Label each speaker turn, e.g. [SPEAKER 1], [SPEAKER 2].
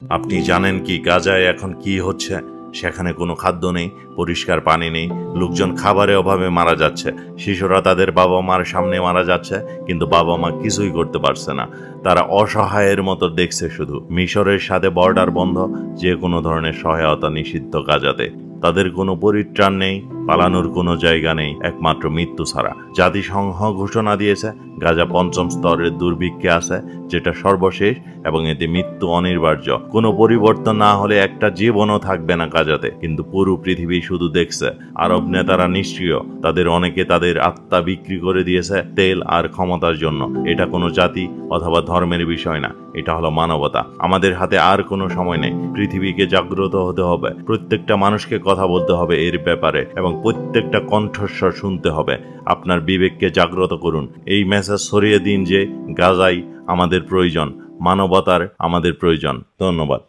[SPEAKER 1] আপনি জানেন কি গাজায় এখন কি হচ্ছে? সেখানে কোনো খাদ্য নেই, পরিষ্কার পানি নেই, লোকজন খাবারের অভাবে মারা যাচ্ছে, শিশুরা তাদের বাবা মার সামনে মারা যাচ্ছে, কিন্তু বাবা মা কিছুই করতে পারছে না। তারা অসহায়ের মতো দেখছে শুধু। মিশরের সাথে বর্ডার বন্ধ, যে কোনো ধরনের সহায়তা নিষিদ্ধ গাজাতে। তাদের কোনো পরিত্রাণ নেই, পালানোর কোনো জায়গা নেই, একমাত্র মৃত্যু ছাড়া। জাতিসংঘ ঘোষণা দিয়েছে গাজা ৫ম স্তরের দুর্ভিক্ষে আছে, যেটা সর্বশেষ, এবং এতে মৃত্যু অনিবার্য। কোনো পরিবর্তন না হলে একটা জীবনও থাকবে না গাজাতে। কিন্তু পুরো পৃথিবী শুধু দেখছে। আরব নেতারা নিষ্ক্রিয়, তাদের অনেকে তাদের আত্মা বিক্রি করে দিয়েছে তেল আর ক্ষমতার জন্য। এটা কোনো জাতি অথবা ধর্মের বিষয় না, এটা হলো মানবতা। আমাদের হাতে আর কোনো সময় নেই। পৃথিবীকে জাগ্রত হতে হবে, প্রত্যেকটা মানুষকে কথা বলতে হবে এর ব্যাপারে, এবং প্রত্যেকটা কণ্ঠস্বর শুনতে হবে। আপনার বিবেককে জাগ্রত করুন, এই মেসেজ ছড়িয়ে দিন যে গাজাই আমাদের প্রয়োজন, মানবতার আমাদের প্রয়োজন। ধন্যবাদ।